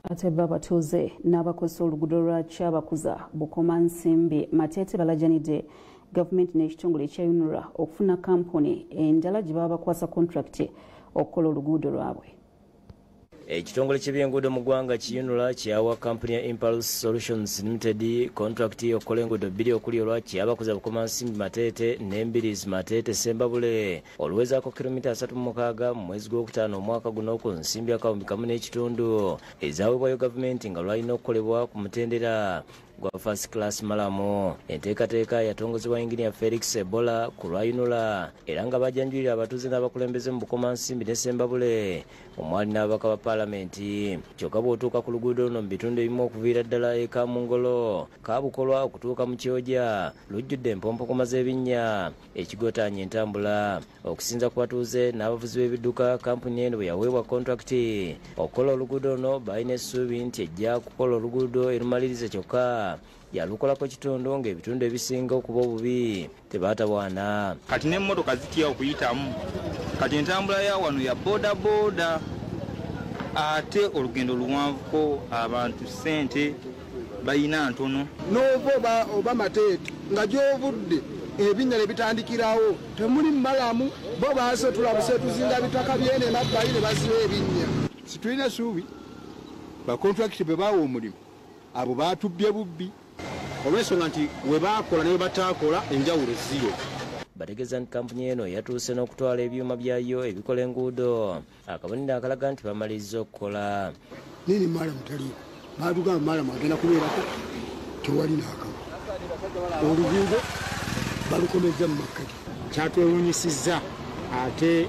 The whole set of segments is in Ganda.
Ate Abatuuze n'abakozesa oluguudo lwa Kyabakuza Bukomansimbi Matete balajanidde gavumenti n'ekitongole ekya Unra okufuna kampuni endala gye baba bakwasa kontulakiti okukola oluguudo lwabwe. Ekitongole ky'ebyenguudo mu ggwanga Unra kyawa kampuni ya Impulse Solutions Limited kontulakiti okukola enguudo bbiri okuli olwa Kyabakuza Bukomansimbi Matete n'Embirizi Matete Sembabule oluwezaako kilomita 36 mu mwezi gw'okutaano omwaka guno ku nsimbi akawumbi kamu n'ekitundu ezaweebwayo gavumenti nga lwalina okukolebwa ku mutendera gwa first class malamu. Enteekateeka yatongozebwa Engineer Felix Ebola ku lwa Unra era nga bajjanjulira abatuuze n'abakulembeze mu Bukomansimbi ne Sembabule omwali n'ababaka ba paalamenti. Kyokka bw'otuuka ku luguudo luno mu bitundu ebimu okuviira ddala e Kamungolo, Kabukolwa okutuuka mu Kyoja lujjudde empompokoma z'ebinnya ekigootaanya entambula. Okusinza ku batuuze n'abavuzi b'ebidduka, kampuni eno bwe yaweebwa kontulakiti okukola oluguudo luno balina essuubi nti ejja kukola oluguudo erumalirize kyokka yalukolako kitundu ng'ebitundu ebisinga okuba obubi tebatawaana. Kati n'emmotoka zitya okuyitamu, kati entambula ya wano ya boda ate olugendo luwanvuko abantu ssente bayina ntono. N'ova oba Matete nga gy'ovudde ebinnya ne bitandikirawo temuli malamu bo baasetula busetuzinga bitaka byene emabbali ne basiba ebinnya. Situlina suubi bakontulakiti bwe baawa omulimu abo baatubbye bubbi olw'ensonga nti we baakola ne we bataakola enjawulo ziro. Bategeeza nti kampuni eno yatuuse n'okutwala ebyuma byayo ebikola enguudo akabonero akalaga nti bamaliriza okukola. Nini malamu taliyo baatugamba malamu agenda kubeerako tewali n'akamu. Oluguudo balukomezza mu makkati. Kyatwewuunyisizza ate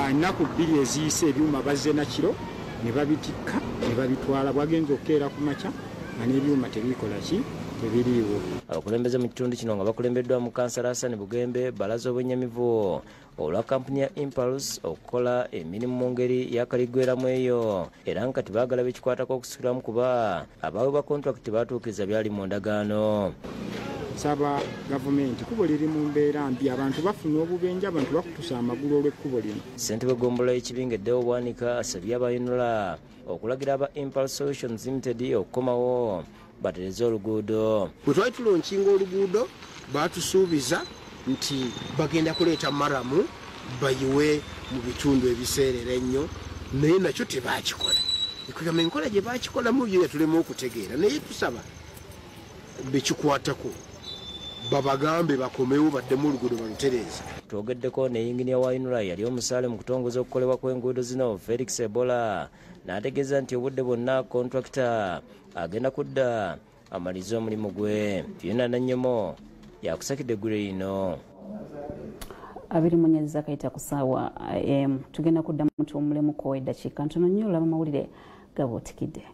ennaku bbiri eziyise ebyuma bazze nakiro ne babitikka ne babitwala bwagenza okukeera ku makya nga n'ebyuma tebikola ki tebiriiwo. Abakulembeze mu kitundu kino nga bakulembeddwa mu kansala Hassan Bugembe balaza obwennyamivu olwa kampuni ya Impulse okukola emirimu mu ngeri y'akaligweramu eyo era nga kati baagala bekikwatako okusikiramu kuba abaweebwa kontulakiti baatuukiriza byali mu ndagaano. Saba gavumenti kubo liri mu mbeera mbi, abantu bafuna obubenje, abantu bakutusa amagulu olw'ekkubo lino. Ssentebe ggombolola y'ekibinga Bwanika asabye aba Unra okulagira aba Impulse Solutions Limited okukomawo batereze oluguudo. Bwe twali tulonkinga oluguudo baatusuubiza nti bagenda kuleeta maramu bayiwe mu bitundu ebiseerera ennyo naye nakyo tebaakikola. Ekugamba enkola gye baakikolamu yo yatulema okutegeera naye tusaba bekikwatako babagambe bakomewo baddemu oluguudo balutereeza. Twogeddeko ne yinginiya wa Unra yali omusaale mu kutongoza okukolebwa kw'enguudo zino Felix Ebola n'ategeeza nti obudde bwonna kontulakita agenda kudda amaliza omulimu gwe. Fiona Nannyomo yakusakidde eggulu lino. 2 zakayita ku ssaawa tugenda kuddamu tuwumulemu ko eddakiika ntono nnyo olaba amawulire gabootikidde.